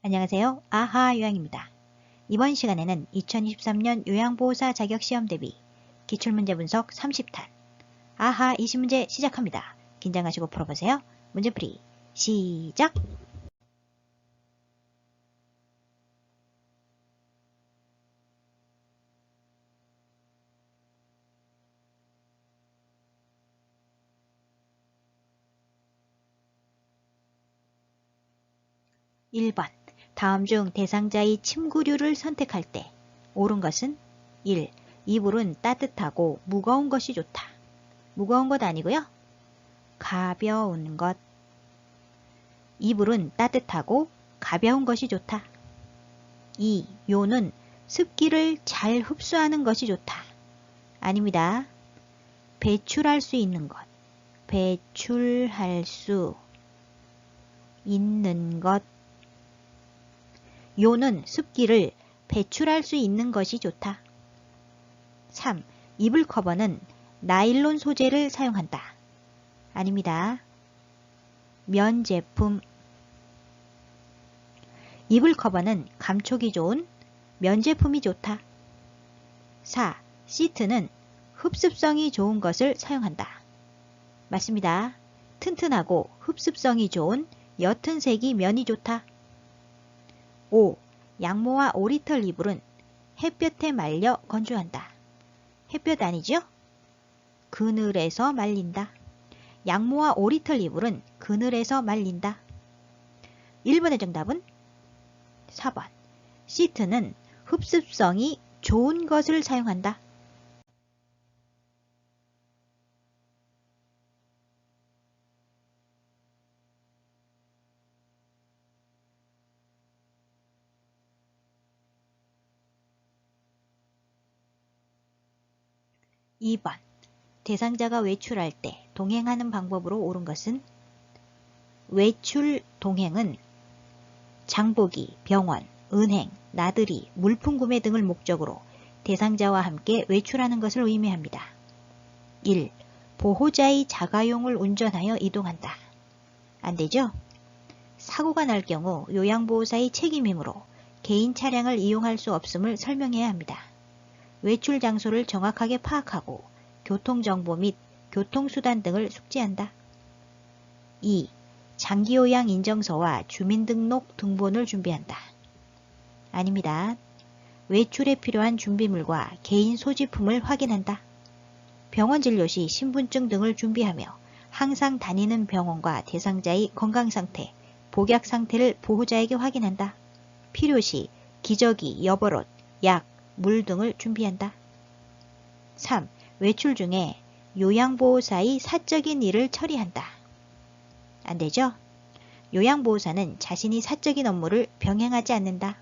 안녕하세요. 아하 요양입니다. 이번 시간에는 2023년 요양보호사 자격시험 대비 기출문제 분석 30탄 아하 20문제 시작합니다. 긴장하시고 풀어보세요. 문제풀이 시작! (1번) 다음 중 대상자의 침구류를 선택할 때 옳은 것은 1. 이불은 따뜻하고 무거운 것이 좋다. 무거운 것 아니고요. 가벼운 것. 이불은 따뜻하고 가벼운 것이 좋다. 2. 요는 습기를 잘 흡수하는 것이 좋다. 아닙니다. 배출할 수 있는 것. 배출할 수 있는 것. 요는 습기를 배출할 수 있는 것이 좋다. 3. 이불 커버는 나일론 소재를 사용한다. 아닙니다. 면 제품. 이불 커버는 감촉이 좋은 면 제품이 좋다. 4. 시트는 흡습성이 좋은 것을 사용한다. 맞습니다. 튼튼하고 흡습성이 좋은 옅은 색이 면이 좋다. 5. 양모와 오리털 이불은 햇볕에 말려 건조한다. 햇볕 아니죠? 그늘에서 말린다. 양모와 오리털 이불은 그늘에서 말린다. 1번의 정답은 4번. 시트는 흡습성이 좋은 것을 사용한다. (2번) 대상자가 외출할 때 동행하는 방법으로 옳은 것은 외출 동행은 장보기, 병원, 은행, 나들이, 물품 구매 등을 목적으로 대상자와 함께 외출하는 것을 의미합니다. 1. 보호자의 자가용을 운전하여 이동한다. 안되죠? 사고가 날 경우 요양보호사의 책임이므로 개인 차량을 이용할 수 없음을 설명해야 합니다. 외출 장소를 정확하게 파악하고 교통정보 및 교통수단 등을 숙지한다. 2. 장기요양 인정서와 주민등록 등본을 준비한다. 아닙니다. 외출에 필요한 준비물과 개인 소지품을 확인한다. 병원 진료 시 신분증 등을 준비하며 항상 다니는 병원과 대상자의 건강상태, 복약 상태를 보호자에게 확인한다. 필요시 기저귀, 여벌옷, 약, 물 등을 준비한다. 3. 외출 중에 요양보호사의 사적인 일을 처리한다. 안되죠? 요양보호사는 자신이 사적인 업무를 병행하지 않는다.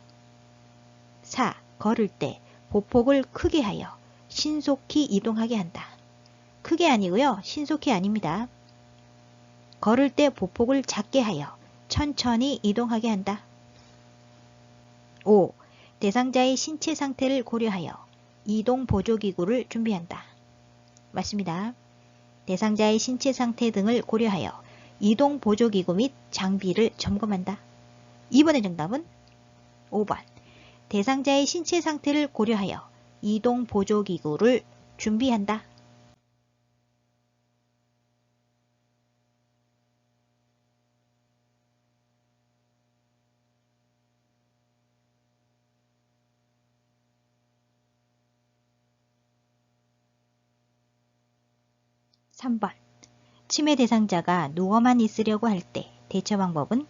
4. 걸을 때 보폭을 크게 하여 신속히 이동하게 한다. 크게 아니고요. 신속히 아닙니다. 걸을 때 보폭을 작게 하여 천천히 이동하게 한다. 5. 대상자의 신체 상태를 고려하여 이동 보조기구를 준비한다. 맞습니다. 대상자의 신체 상태 등을 고려하여 이동 보조기구 및 장비를 점검한다. 2번의 정답은 5번. 대상자의 신체 상태를 고려하여 이동 보조기구를 준비한다. (3번) 치매 대상자가 누워만 있으려고 할 때 대처 방법은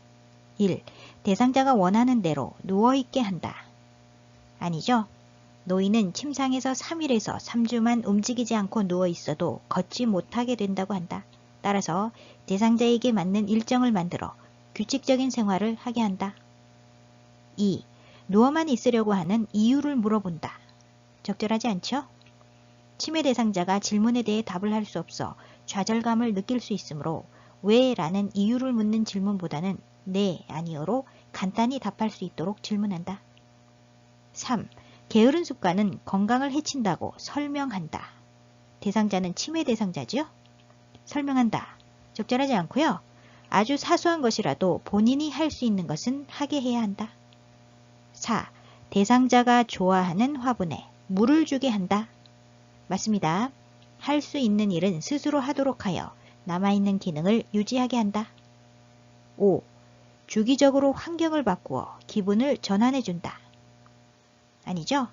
1. 대상자가 원하는 대로 누워있게 한다. 아니죠. 노인은 침상에서 3일에서 3주만 움직이지 않고 누워있어도 걷지 못하게 된다고 한다. 따라서 대상자에게 맞는 일정을 만들어 규칙적인 생활을 하게 한다. 2. 누워만 있으려고 하는 이유를 물어본다. 적절하지 않죠? 치매 대상자가 질문에 대해 답을 할 수 없어 좌절감을 느낄 수 있으므로 왜? 라는 이유를 묻는 질문보다는 네, 아니요로 간단히 답할 수 있도록 질문한다. 3. 게으른 습관은 건강을 해친다고 설명한다. 대상자는 치매 대상자지요? 설명한다. 적절하지 않고요. 아주 사소한 것이라도 본인이 할 수 있는 것은 하게 해야 한다. 4. 대상자가 좋아하는 화분에 물을 주게 한다. 맞습니다. 할 수 있는 일은 스스로 하도록 하여 남아있는 기능을 유지하게 한다. 5. 주기적으로 환경을 바꾸어 기분을 전환해준다. 아니죠?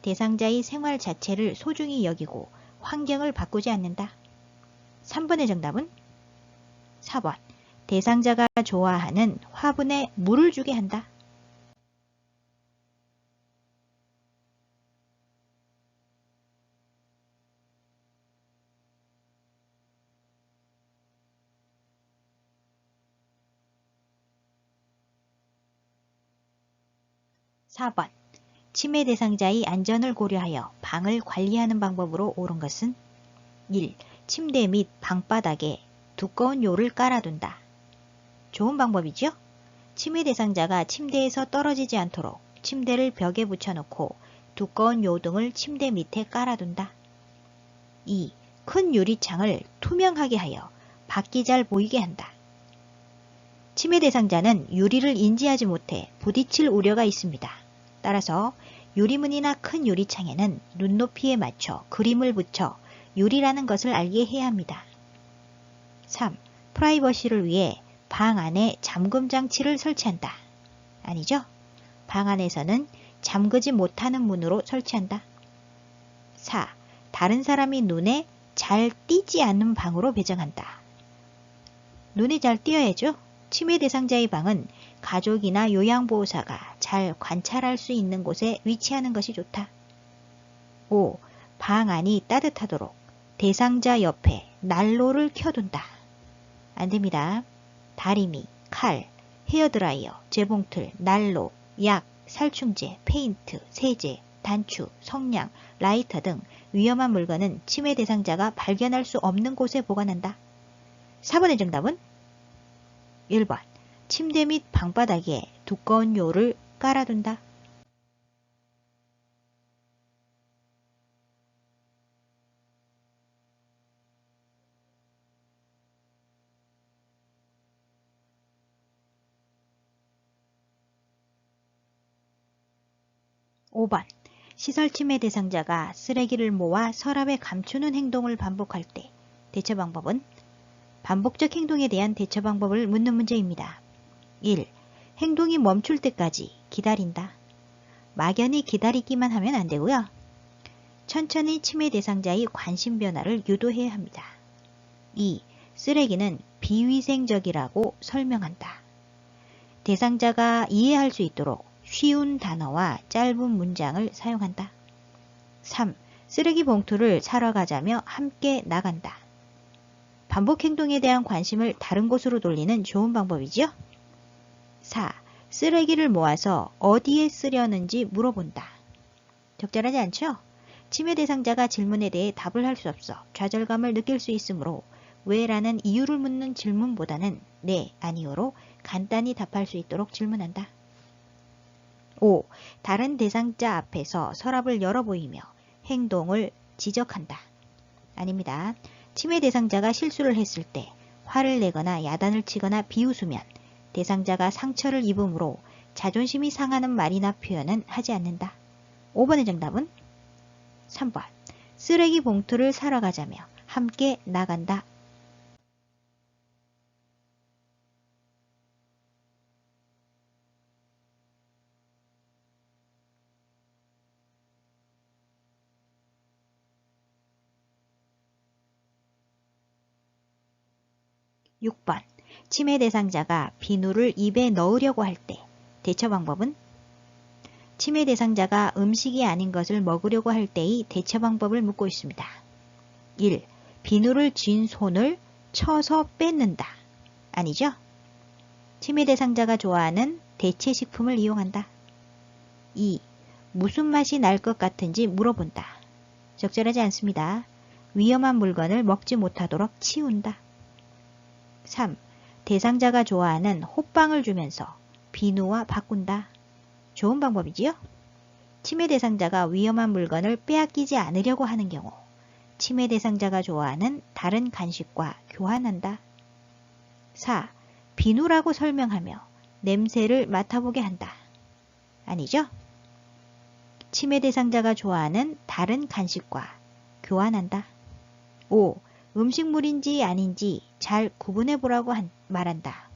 대상자의 생활 자체를 소중히 여기고 환경을 바꾸지 않는다. 3번의 정답은 4번. 대상자가 좋아하는 화분에 물을 주게 한다. (4번) 치매 대상자의 안전을 고려하여 방을 관리하는 방법으로 옳은 것은 1. 침대 및 방바닥에 두꺼운 요를 깔아둔다. 좋은 방법이죠? 치매 대상자가 침대에서 떨어지지 않도록 침대를 벽에 붙여놓고 두꺼운 요 등을 침대 밑에 깔아둔다. 2. 큰 유리창을 투명하게 하여 밖이 잘 보이게 한다. 치매 대상자는 유리를 인지하지 못해 부딪힐 우려가 있습니다. 따라서 유리문이나 큰 유리창에는 눈높이에 맞춰 그림을 붙여 유리라는 것을 알게 해야 합니다. 3. 프라이버시를 위해 방 안에 잠금 장치를 설치한다. 아니죠? 방 안에서는 잠그지 못하는 문으로 설치한다. 4. 다른 사람이 눈에 잘 띄지 않는 방으로 배정한다. 눈에 잘 띄어야죠. 치매 대상자의 방은 가족이나 요양보호사가 잘 관찰할 수 있는 곳에 위치하는 것이 좋다. 5. 방 안이 따뜻하도록 대상자 옆에 난로를 켜둔다. 안됩니다. 다리미, 칼, 헤어드라이어, 재봉틀, 난로, 약, 살충제, 페인트, 세제, 단추, 성냥, 라이터 등 위험한 물건은 치매 대상자가 발견할 수 없는 곳에 보관한다. 4번의 정답은 1번. 침대 및 방바닥에 두꺼운 요를 깔아둔다. (5번) 시설 치매 대상자가 쓰레기를 모아 서랍에 감추는 행동을 반복할 때 대처 방법은 반복적 행동에 대한 대처 방법을 묻는 문제입니다. 1. 행동이 멈출 때까지 기다린다. 막연히 기다리기만 하면 안 되고요. 천천히 치매 대상자의 관심 변화를 유도해야 합니다. 2. 쓰레기는 비위생적이라고 설명한다. 대상자가 이해할 수 있도록 쉬운 단어와 짧은 문장을 사용한다. 3. 쓰레기 봉투를 사러 가자며 함께 나간다. 반복 행동에 대한 관심을 다른 곳으로 돌리는 좋은 방법이죠. 4. 쓰레기를 모아서 어디에 쓰려는지 물어본다. 적절하지 않죠? 치매 대상자가 질문에 대해 답을 할 수 없어 좌절감을 느낄 수 있으므로 왜? 라는 이유를 묻는 질문보다는 네, 아니요로 간단히 답할 수 있도록 질문한다. 5. 다른 대상자 앞에서 서랍을 열어 보이며 행동을 지적한다. 아닙니다. 치매 대상자가 실수를 했을 때 화를 내거나 야단을 치거나 비웃으면 대상자가 상처를 입으므로 자존심이 상하는 말이나 표현은 하지 않는다. 5번의 정답은 3번. 쓰레기 봉투를 사러 가자며 함께 나간다. (6번) 치매 대상자가 비누를 입에 넣으려고 할 때 대처 방법은 치매 대상자가 음식이 아닌 것을 먹으려고 할 때의 대처 방법을 묻고 있습니다. 1. 비누를 쥔 손을 쳐서 뺏는다. 아니죠? 치매 대상자가 좋아하는 대체 식품을 이용한다. 2. 무슨 맛이 날 것 같은지 물어본다. 적절하지 않습니다. 위험한 물건을 먹지 못하도록 치운다. 3. 대상자가 좋아하는 호빵을 주면서 비누와 바꾼다. 좋은 방법이지요? 치매 대상자가 위험한 물건을 빼앗기지 않으려고 하는 경우 치매 대상자가 좋아하는 다른 간식과 교환한다. 4. 비누라고 설명하며 냄새를 맡아보게 한다. 아니죠? 치매 대상자가 좋아하는 다른 간식과 교환한다. 5. 음식물인지 아닌지 잘 구분해보라고 말한다.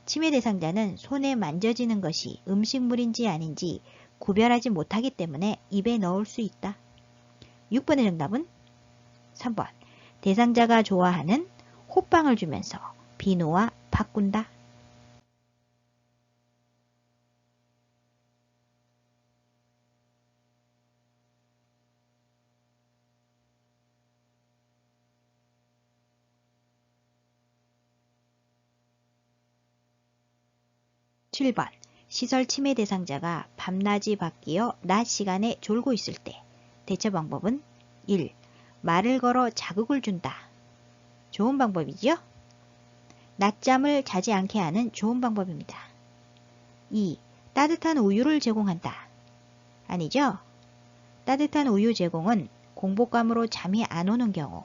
치매 대상자는 손에 만져지는 것이 음식물인지 아닌지 구별하지 못하기 때문에 입에 넣을 수 있다. 6번의 정답은 3번. 대상자가 좋아하는 호빵을 주면서 비누와 바꾼다. 7번. 시설 치매 대상자가 밤낮이 바뀌어 낮 시간에 졸고 있을 때 대처 방법은 1. 말을 걸어 자극을 준다. 좋은 방법이죠? 낮잠을 자지 않게 하는 좋은 방법입니다. 2. 따뜻한 우유를 제공한다. 아니죠? 따뜻한 우유 제공은 공복감으로 잠이 안 오는 경우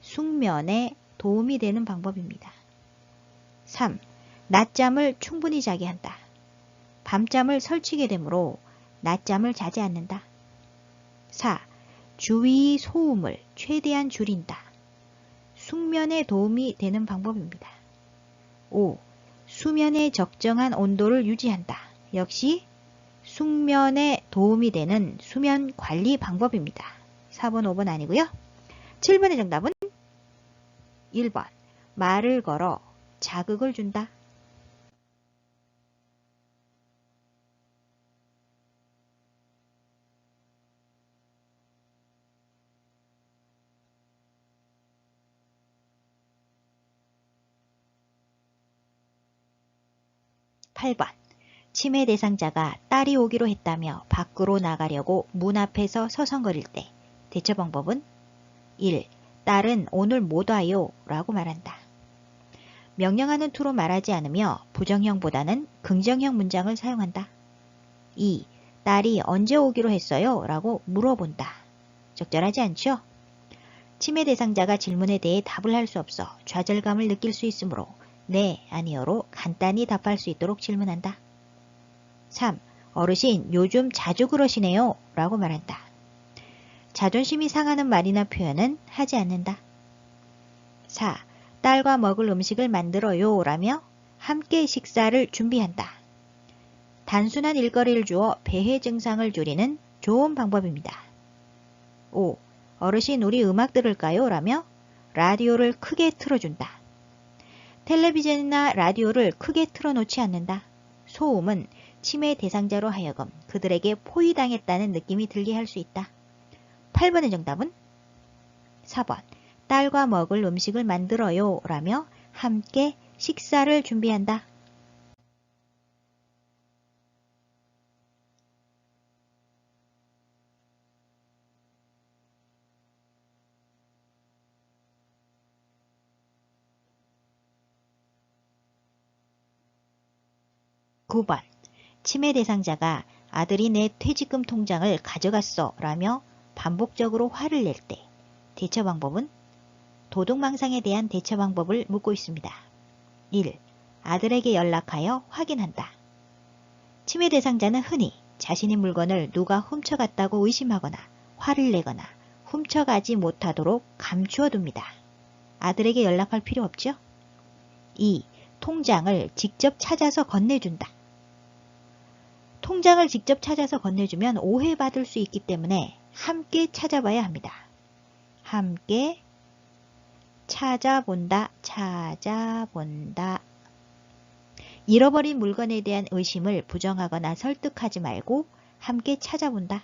숙면에 도움이 되는 방법입니다. 3. 낮잠을 충분히 자게 한다. 밤잠을 설치게 되므로 낮잠을 자지 않는다. 4. 주위 소음을 최대한 줄인다. 숙면에 도움이 되는 방법입니다. 5. 수면의 적정한 온도를 유지한다. 역시 숙면에 도움이 되는 수면 관리 방법입니다. 4번, 5번 아니고요. 7번의 정답은 1번. 말을 걸어 자극을 준다. 8번. 치매 대상자가 딸이 오기로 했다며 밖으로 나가려고 문 앞에서 서성거릴 때 대처 방법은 1. 딸은 오늘 못 와요 라고 말한다. 명령하는 투로 말하지 않으며 부정형보다는 긍정형 문장을 사용한다. 2. 딸이 언제 오기로 했어요? 라고 물어본다. 적절하지 않죠? 치매 대상자가 질문에 대해 답을 할 수 없어 좌절감을 느낄 수 있으므로 네, 아니요로 간단히 답할 수 있도록 질문한다. 3. 어르신, 요즘 자주 그러시네요 라고 말한다. 자존심이 상하는 말이나 표현은 하지 않는다. 4. 딸과 먹을 음식을 만들어요 라며 함께 식사를 준비한다. 단순한 일거리를 주어 배회 증상을 줄이는 좋은 방법입니다. 5. 어르신, 우리 음악 들을까요? 라며 라디오를 크게 틀어준다. 텔레비전이나 라디오를 크게 틀어놓지 않는다. 소음은 치매 대상자로 하여금 그들에게 포위당했다는 느낌이 들게 할 수 있다. 8번의 정답은 4번. 딸과 먹을 음식을 만들어요 라며 함께 식사를 준비한다. 9번. 치매 대상자가 아들이 내 퇴직금 통장을 가져갔어 라며 반복적으로 화를 낼 때 대처 방법은 도둑망상에 대한 대처 방법을 묻고 있습니다. 1. 아들에게 연락하여 확인한다. 치매 대상자는 흔히 자신의 물건을 누가 훔쳐갔다고 의심하거나 화를 내거나 훔쳐가지 못하도록 감추어 둡니다. 아들에게 연락할 필요 없죠? 2. 통장을 직접 찾아서 건네준다. 통장을 직접 찾아서 건네주면 오해받을 수 있기 때문에 함께 찾아봐야 합니다. 함께 찾아본다. 잃어버린 물건에 대한 의심을 부정하거나 설득하지 말고 함께 찾아본다.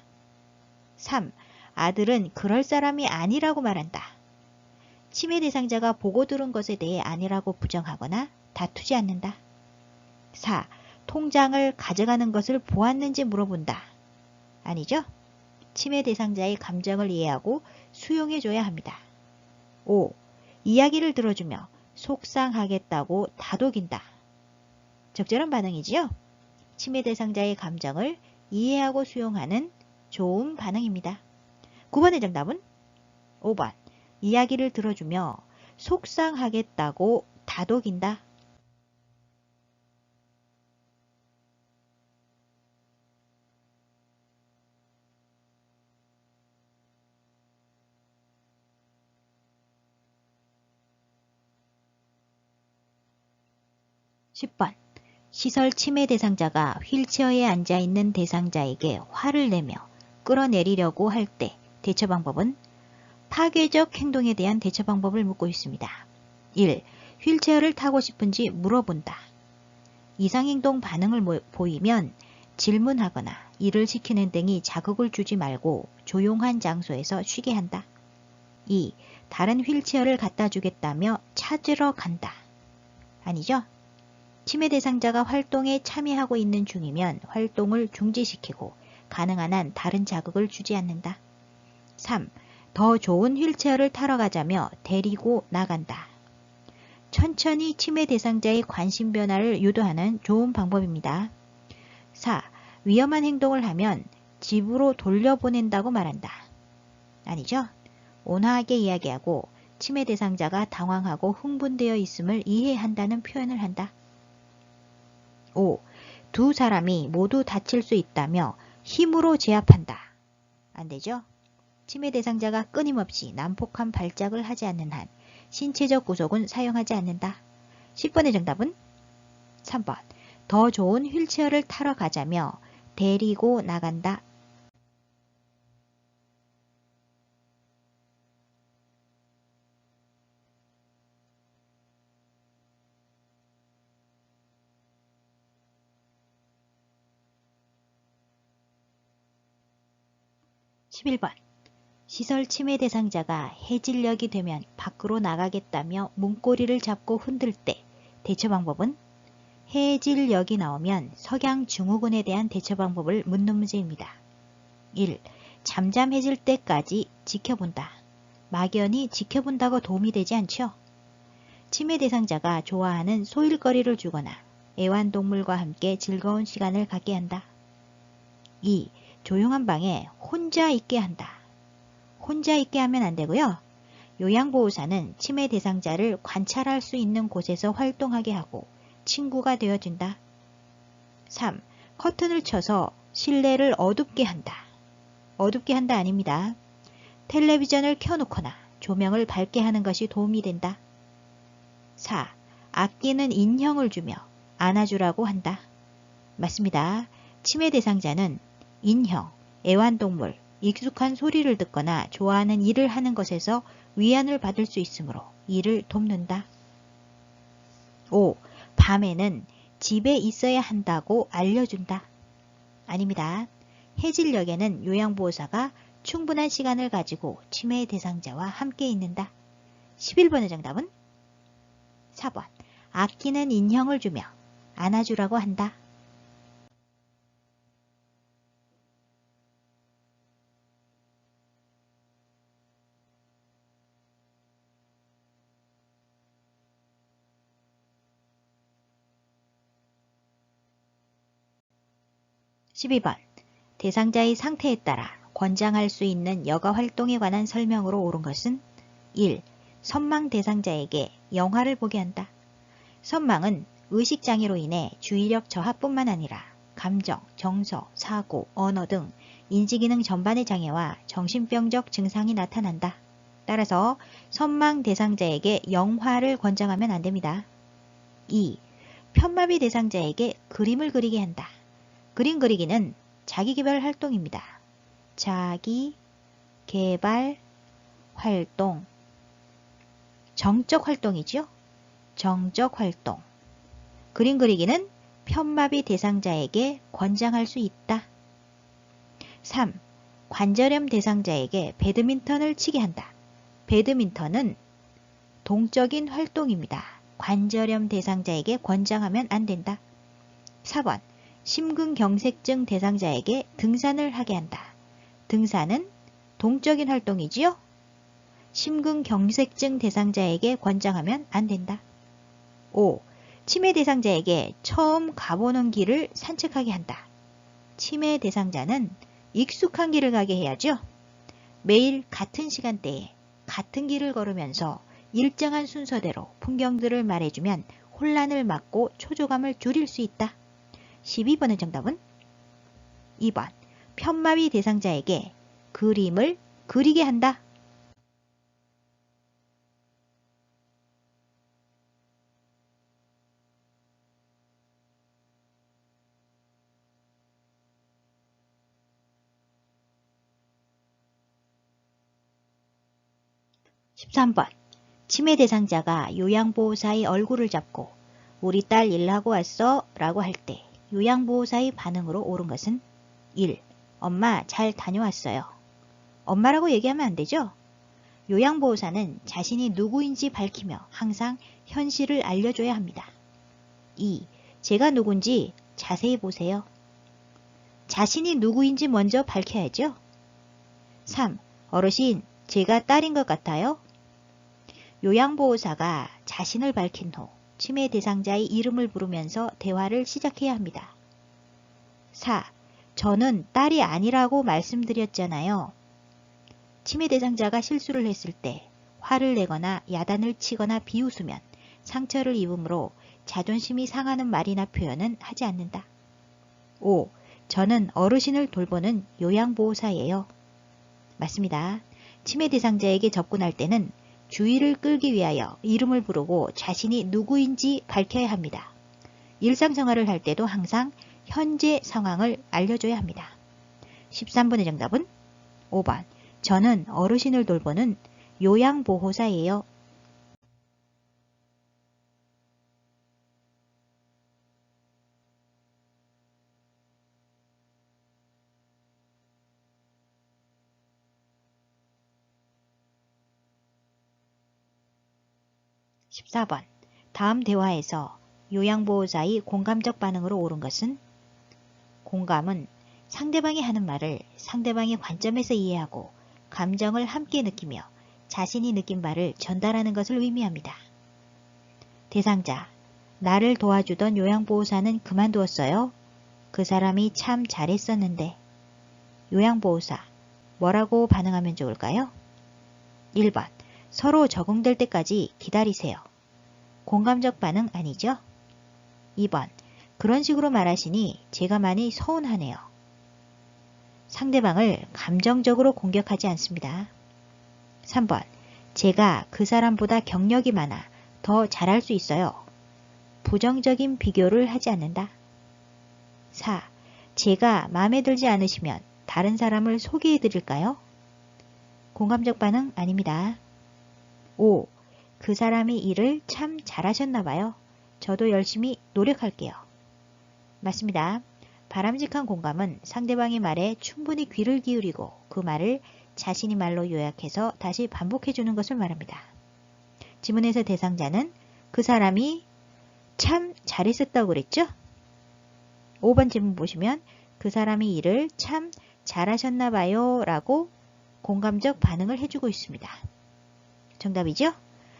3. 아들은 그럴 사람이 아니라고 말한다. 치매 대상자가 보고 들은 것에 대해 아니라고 부정하거나 다투지 않는다. 4. 통장을 가져가는 것을 보았는지 물어본다. 아니죠? 치매 대상자의 감정을 이해하고 수용해줘야 합니다. 5. 이야기를 들어주며 속상하겠다고 다독인다. 적절한 반응이지요? 치매 대상자의 감정을 이해하고 수용하는 좋은 반응입니다. 9번의 정답은 5번. 이야기를 들어주며 속상하겠다고 다독인다. 10번. 시설 침해 대상자가 휠체어에 앉아있는 대상자에게 화를 내며 끌어내리려고 할 때 대처 방법은? 파괴적 행동에 대한 대처 방법을 묻고 있습니다. 1. 휠체어를 타고 싶은지 물어본다. 이상행동 반응을 보이면 질문하거나 일을 시키는 등이 자극을 주지 말고 조용한 장소에서 쉬게 한다. 2. 다른 휠체어를 갖다 주겠다며 찾으러 간다. 아니죠? 침해 대상자가 활동에 참여하고 있는 중이면 활동을 중지시키고 가능한 한 다른 자극을 주지 않는다. 3. 더 좋은 휠체어를 타러 가자며 데리고 나간다. 천천히 침해 대상자의 관심 변화를 유도하는 좋은 방법입니다. 4. 위험한 행동을 하면 집으로 돌려보낸다고 말한다. 아니죠? 온화하게 이야기하고 침해 대상자가 당황하고 흥분되어 있음을 이해한다는 표현을 한다. 5. 두 사람이 모두 다칠 수 있다며 힘으로 제압한다. 안 되죠? 침해 대상자가 끊임없이 난폭한 발작을 하지 않는 한 신체적 구속은 사용하지 않는다. 10번의 정답은 3번. 더 좋은 휠체어를 타러 가자며 데리고 나간다. 11번. 시설 침해 대상자가 해질녘이 되면 밖으로 나가겠다며 문고리를 잡고 흔들 때 대처 방법은? 해질녘이 나오면 석양 증후군에 대한 대처 방법을 묻는 문제입니다. 1. 잠잠해질 때까지 지켜본다. 막연히 지켜본다고 도움이 되지 않죠? 침해 대상자가 좋아하는 소일거리를 주거나 애완동물과 함께 즐거운 시간을 갖게 한다. 2. 조용한 방에 혼자 있게 한다. 혼자 있게 하면 안 되고요. 요양보호사는 침해 대상자를 관찰할 수 있는 곳에서 활동하게 하고 친구가 되어준다. 3. 커튼을 쳐서 실내를 어둡게 한다. 어둡게 한다 아닙니다. 텔레비전을 켜놓거나 조명을 밝게 하는 것이 도움이 된다. 4. 아끼는 인형을 주며 안아주라고 한다. 맞습니다. 침해 대상자는 인형, 애완동물, 익숙한 소리를 듣거나 좋아하는 일을 하는 것에서 위안을 받을 수 있으므로 이를 돕는다. 5. 밤에는 집에 있어야 한다고 알려준다. 아닙니다. 해질녘에는 요양보호사가 충분한 시간을 가지고 침해 대상자와 함께 있는다. 11번의 정답은 4번. 아끼는 인형을 주며 안아주라고 한다. 12번. 대상자의 상태에 따라 권장할 수 있는 여가 활동에 관한 설명으로 옳은 것은 1. 선망 대상자에게 영화를 보게 한다. 선망은 의식장애로 인해 주의력 저하뿐만 아니라 감정, 정서, 사고, 언어 등 인지기능 전반의 장애와 정신병적 증상이 나타난다. 따라서 선망 대상자에게 영화를 권장하면 안 됩니다. 2. 편마비 대상자에게 그림을 그리게 한다. 그림 그리기는 자기개발 활동입니다. 자기개발 활동. 정적 활동이죠. 정적 활동. 그림 그리기는 편마비 대상자에게 권장할 수 있다. 3. 관절염 대상자에게 배드민턴을 치게 한다. 배드민턴은 동적인 활동입니다. 관절염 대상자에게 권장하면 안 된다. 4번. 심근경색증 대상자에게 등산을 하게 한다. 등산은 동적인 활동이지요. 심근경색증 대상자에게 권장하면 안 된다. 5. 치매 대상자에게 처음 가보는 길을 산책하게 한다. 치매 대상자는 익숙한 길을 가게 해야죠. 매일 같은 시간대에 같은 길을 걸으면서 일정한 순서대로 풍경들을 말해주면 혼란을 막고 초조감을 줄일 수 있다. 12번의 정답은 2번. 편마비 대상자에게 그림을 그리게 한다. 13번. 치매 대상자가 요양보호사의 얼굴을 잡고 우리 딸 일하고 왔어 라고 할 때 요양보호사의 반응으로 옳은 것은 1. 엄마 잘 다녀왔어요. 엄마라고 얘기하면 안 되죠? 요양보호사는 자신이 누구인지 밝히며 항상 현실을 알려줘야 합니다. 2. 제가 누군지 자세히 보세요. 자신이 누구인지 먼저 밝혀야죠. 3. 어르신, 제가 딸인 것 같아요. 요양보호사가 자신을 밝힌 후 치매 대상자의 이름을 부르면서 대화를 시작해야 합니다. 4. 저는 딸이 아니라고 말씀드렸잖아요. 치매 대상자가 실수를 했을 때 화를 내거나 야단을 치거나 비웃으면 상처를 입으므로 자존심이 상하는 말이나 표현은 하지 않는다. 5. 저는 어르신을 돌보는 요양보호사예요. 맞습니다. 치매 대상자에게 접근할 때는 주의를 끌기 위하여 이름을 부르고 자신이 누구인지 밝혀야 합니다. 일상생활을 할 때도 항상 현재 상황을 알려줘야 합니다. 13번의 정답은 5번. 저는 어르신을 돌보는 요양보호사예요. 14번. 다음 대화에서 요양보호사의 공감적 반응으로 옳은 것은 공감은 상대방이 하는 말을 상대방의 관점에서 이해하고 감정을 함께 느끼며 자신이 느낀 바를 전달하는 것을 의미합니다. 대상자, 나를 도와주던 요양보호사는 그만두었어요. 그 사람이 참 잘했었는데. 요양보호사, 뭐라고 반응하면 좋을까요? 1번, 서로 적응될 때까지 기다리세요. 공감적 반응 아니죠? 2번, 그런 식으로 말하시니 제가 많이 서운하네요. 상대방을 감정적으로 공격하지 않습니다. 3번, 제가 그 사람보다 경력이 많아 더 잘할 수 있어요. 부정적인 비교를 하지 않는다. 4. 제가 마음에 들지 않으시면 다른 사람을 소개해 드릴까요? 공감적 반응 아닙니다. 5. 그 사람이 일을 참 잘하셨나 봐요. 저도 열심히 노력할게요. 맞습니다. 바람직한 공감은 상대방의 말에 충분히 귀를 기울이고 그 말을 자신이 말로 요약해서 다시 반복해 주는 것을 말합니다. 지문에서 대상자는 그 사람이 참 잘했었다고 그랬죠? 5번 지문 보시면 그 사람이 일을 참 잘하셨나 봐요 라고 공감적 반응을 해주고 있습니다. 정답이죠?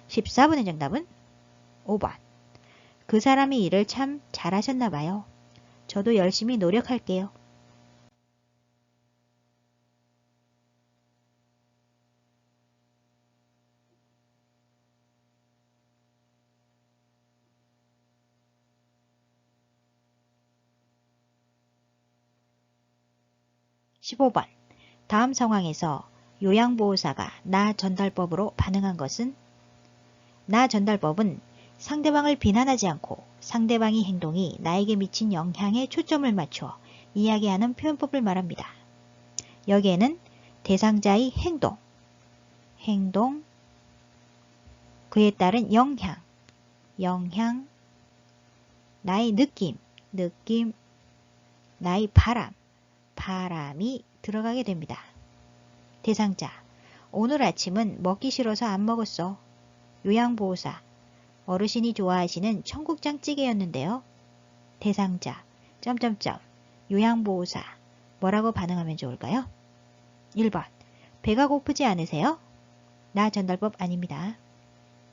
14번의 정답은 5번. 그 사람이 일을 참 잘하셨나 봐요. 저도 열심히 노력할게요. 15번. 다음 상황에서 요양보호사가 나 전달법으로 반응한 것은 나 전달법은 상대방을 비난하지 않고 상대방의 행동이 나에게 미친 영향에 초점을 맞춰 이야기하는 표현법을 말합니다. 여기에는 대상자의 행동, 그에 따른 영향, 나의 느낌, 나의 바람이 들어가게 됩니다. 대상자, 오늘 아침은 먹기 싫어서 안 먹었어. 요양보호사, 어르신이 좋아하시는 청국장 찌개였는데요. 대상자, 요양보호사, 뭐라고 반응하면 좋을까요? 1번, 배가 고프지 않으세요? 나 전달법 아닙니다.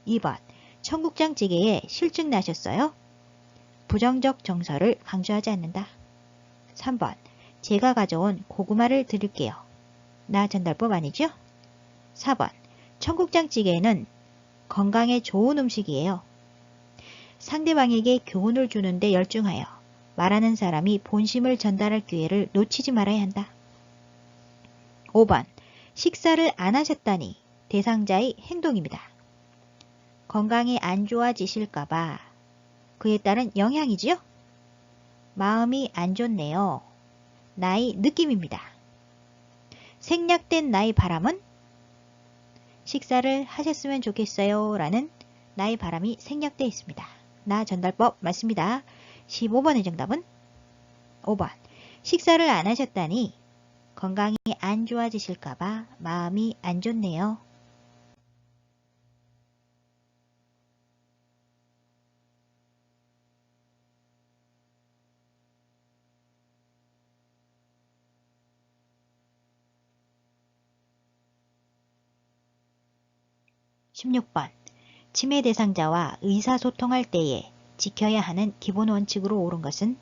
2번, 청국장 찌개에 실증 나셨어요? 부정적 정서를 강조하지 않는다. 3번, 제가 가져온 고구마를 드릴게요. 나 전달법 아니죠? 4번, 청국장 찌개는 건강에 좋은 음식이에요. 상대방에게 교훈을 주는데 열중하여 말하는 사람이 본심을 전달할 기회를 놓치지 말아야 한다. 5번, 식사를 안 하셨다니 대상자의 행동입니다. 건강이 안 좋아지실까봐 그에 따른 영향이지요? 마음이 안 좋네요. 나의 느낌입니다. 생략된 나의 바람은 식사를 하셨으면 좋겠어요 라는 나의 바람이 생략되어 있습니다. 나 전달법 맞습니다. 15번의 정답은 5번. 식사를 안 하셨다니 건강이 안 좋아지실까봐 마음이 안 좋네요. 16번. 치매 대상자와 의사소통할 때에 지켜야 하는 기본 원칙으로 옳은 것은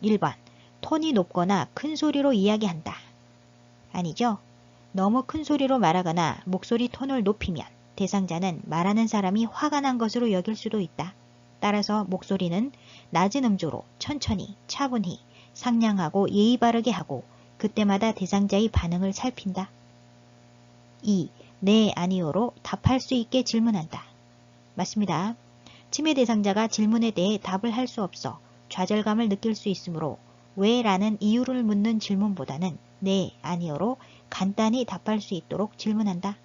1번. 톤이 높거나 큰 소리로 이야기한다. 아니죠. 너무 큰 소리로 말하거나 목소리 톤을 높이면 대상자는 말하는 사람이 화가 난 것으로 여길 수도 있다. 따라서 목소리는 낮은 음조로 천천히 차분히 상냥하고 예의 바르게 하고 그때마다 대상자의 반응을 살핀다. 2. 네, 아니요로 답할 수 있게 질문한다. 맞습니다. 치매 대상자가 질문에 대해 답을 할 수 없어 좌절감을 느낄 수 있으므로 왜 라는 이유를 묻는 질문보다는 네, 아니요로 간단히 답할 수 있도록 질문한다.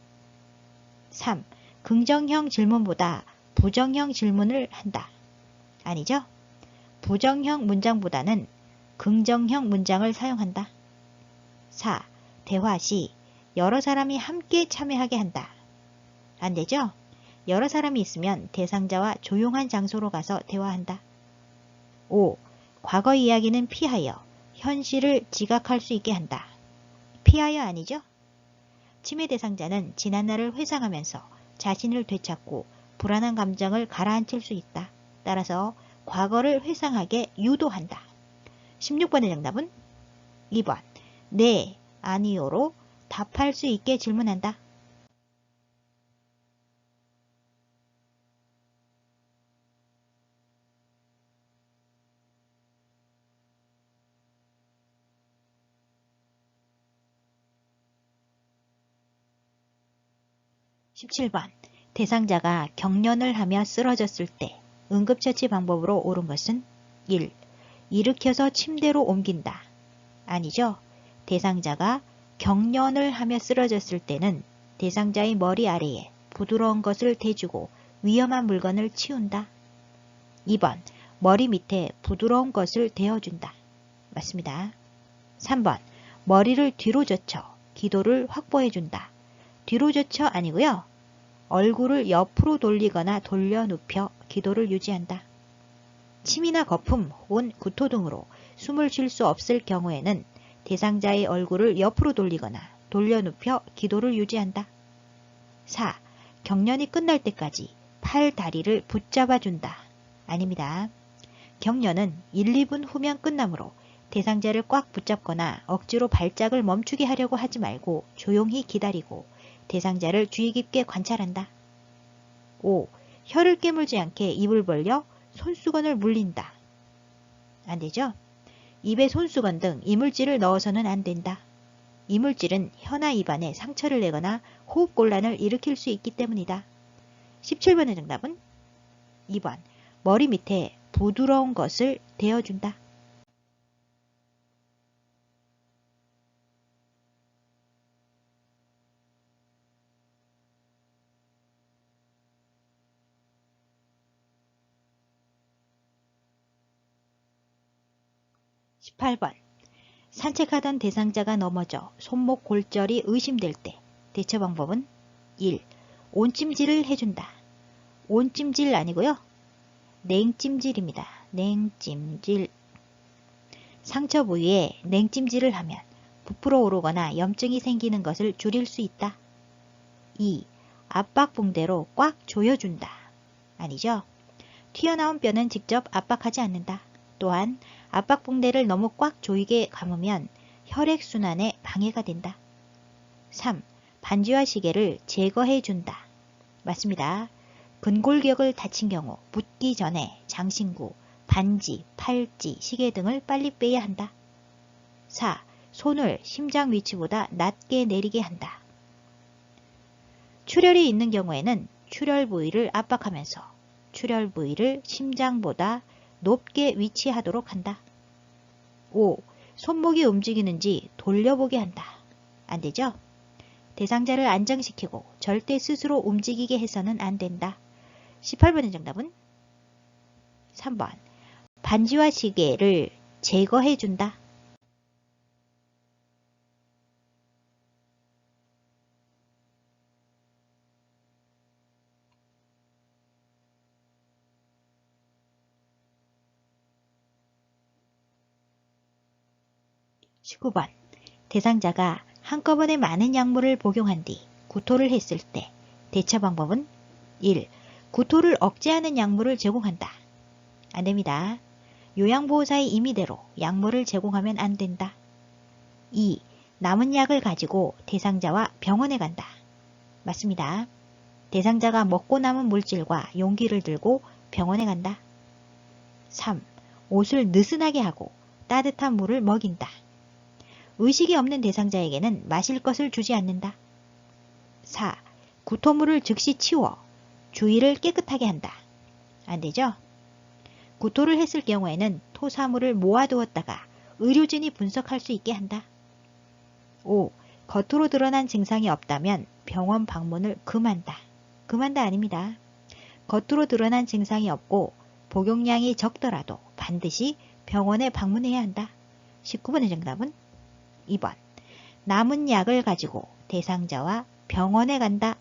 3. 긍정형 질문보다 부정형 질문을 한다. 아니죠? 부정형 문장보다는 긍정형 문장을 사용한다. 4. 대화 시 여러 사람이 함께 참여하게 한다. 안 되죠? 여러 사람이 있으면 대상자와 조용한 장소로 가서 대화한다. 5. 과거 이야기는 피하여 현실을 지각할 수 있게 한다. 피하여 아니죠? 치매 대상자는 지난날을 회상하면서 자신을 되찾고 불안한 감정을 가라앉힐 수 있다. 따라서 과거를 회상하게 유도한다. 16번의 정답은 2번. 네, 아니요로 답할 수 있게 질문한다. 17번. 대상자가 경련을 하며 쓰러졌을 때 응급처치 방법으로 옳은 것은 1. 일으켜서 침대로 옮긴다. 아니죠. 대상자가 경련을 하며 쓰러졌을 때는 대상자의 머리 아래에 부드러운 것을 대주고 위험한 물건을 치운다. 2번. 머리 밑에 부드러운 것을 대어준다. 맞습니다. 3번. 머리를 뒤로 젖혀 기도를 확보해준다. 뒤로 젖혀 아니고요. 얼굴을 옆으로 돌리거나 돌려 눕혀 기도를 유지한다. 침이나 거품 혹은 구토 등으로 숨을 쉴 수 없을 경우에는 대상자의 얼굴을 옆으로 돌리거나 돌려 눕혀 기도를 유지한다. 4. 경련이 끝날 때까지 팔, 다리를 붙잡아준다. 아닙니다. 경련은 1, 2분 후면 끝나므로 대상자를 꽉 붙잡거나 억지로 발작을 멈추게 하려고 하지 말고 조용히 기다리고 대상자를 주의 깊게 관찰한다. 5. 혀를 깨물지 않게 입을 벌려 손수건을 물린다. 안 되죠? 입에 손수건 등 이물질을 넣어서는 안 된다. 이물질은 혀나 입안에 상처를 내거나 호흡곤란을 일으킬 수 있기 때문이다. 17번의 정답은 2번. 머리 밑에 부드러운 것을 대어준다. 18번. 산책하던 대상자가 넘어져 손목 골절이 의심될 때 대처 방법은 1. 온찜질을 해준다. 온찜질 아니고요. 냉찜질입니다. 냉찜질. 상처 부위에 냉찜질을 하면 부풀어 오르거나 염증이 생기는 것을 줄일 수 있다. 2. 압박붕대로 꽉 조여준다. 아니죠. 튀어나온 뼈는 직접 압박하지 않는다. 또한 압박붕대를 너무 꽉 조이게 감으면 혈액순환에 방해가 된다. 3. 반지와 시계를 제거해준다. 맞습니다. 근골격을 다친 경우 붓기 전에 장신구, 반지, 팔찌, 시계 등을 빨리 빼야 한다. 4. 손을 심장 위치보다 낮게 내리게 한다. 출혈이 있는 경우에는 출혈 부위를 압박하면서 출혈 부위를 심장보다 높게 위치하도록 한다. 5. 손목이 움직이는지 돌려보게 한다. 안 되죠? 대상자를 안정시키고 절대 스스로 움직이게 해서는 안 된다. 18번의 정답은 3번. 반지와 시계를 제거해 준다. 19번. 대상자가 한꺼번에 많은 약물을 복용한 뒤 구토를 했을 때 대처 방법은 1. 구토를 억제하는 약물을 제공한다. 안 됩니다. 요양보호사의 임의대로 약물을 제공하면 안 된다. 2. 남은 약을 가지고 대상자와 병원에 간다. 맞습니다. 대상자가 먹고 남은 물질과 용기를 들고 병원에 간다. 3. 옷을 느슨하게 하고 따뜻한 물을 먹인다. 의식이 없는 대상자에게는 마실 것을 주지 않는다. 4. 구토물을 즉시 치워 주위를 깨끗하게 한다. 안 되죠? 구토를 했을 경우에는 토사물을 모아두었다가 의료진이 분석할 수 있게 한다. 5. 겉으로 드러난 증상이 없다면 병원 방문을 금한다. 금한다 아닙니다. 겉으로 드러난 증상이 없고 복용량이 적더라도 반드시 병원에 방문해야 한다. 19번의 정답은 2번. 남은 약을 가지고 대상자와 병원에 간다.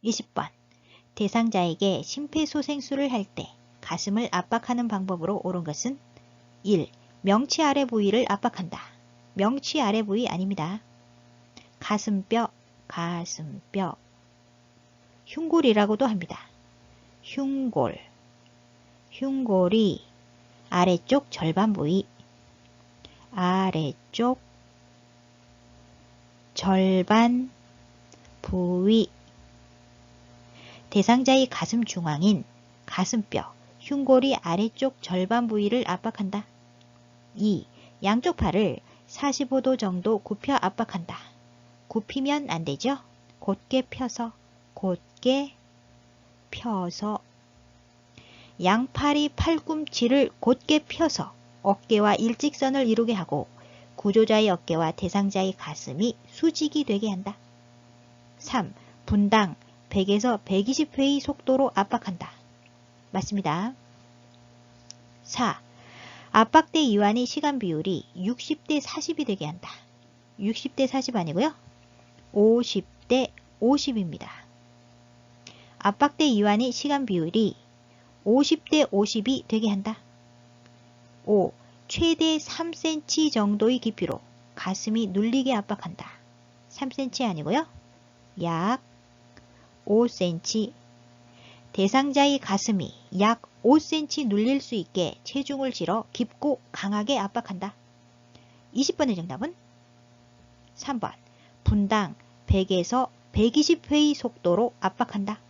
20번. 대상자에게 심폐소생술을 할 때 가슴을 압박하는 방법으로 옳은 것은 1. 명치 아래 부위를 압박한다. 명치 아래 부위 아닙니다. 가슴뼈, 가슴뼈. 흉골이라고도 합니다. 흉골. 흉골이 아래쪽 절반 부위. 아래쪽 절반 부위. 대상자의 가슴 중앙인 가슴뼈, 흉골이 아래쪽 절반 부위를 압박한다. 2. 양쪽 팔을 45도 정도 굽혀 압박한다. 굽히면 안 되죠? 곧게 펴서, 곧게 펴서. 양팔이 팔꿈치를 곧게 펴서 어깨와 일직선을 이루게 하고 구조자의 어깨와 대상자의 가슴이 수직이 되게 한다. 3. 분당 100에서 120회의 속도로 압박한다. 맞습니다. 4. 압박대 이완의 시간 비율이 60대 40이 되게 한다. 60대 40 아니고요. 50대 50입니다. 압박대 이완의 시간 비율이 50대 50이 되게 한다. 5. 최대 3cm 정도의 깊이로 가슴이 눌리게 압박한다. 3cm 아니고요. 약 5cm. 대상자의 가슴이 약 5cm 눌릴 수 있게 체중을 실어 깊고 강하게 압박한다. 20번의 정답은 3번. 분당 100에서 120회의 속도로 압박한다.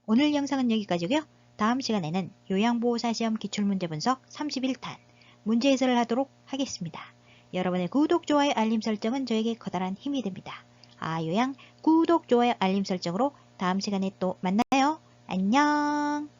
오늘 영상은 여기까지고요. 다음 시간에는 요양보호사 시험 기출문제 분석 31탄 문제 해설을 하도록 하겠습니다. 여러분의 구독, 좋아요, 알림 설정은 저에게 커다란 힘이 됩니다. 아요양 구독, 좋아요, 알림 설정으로 다음 시간에 또 만나요. 안녕.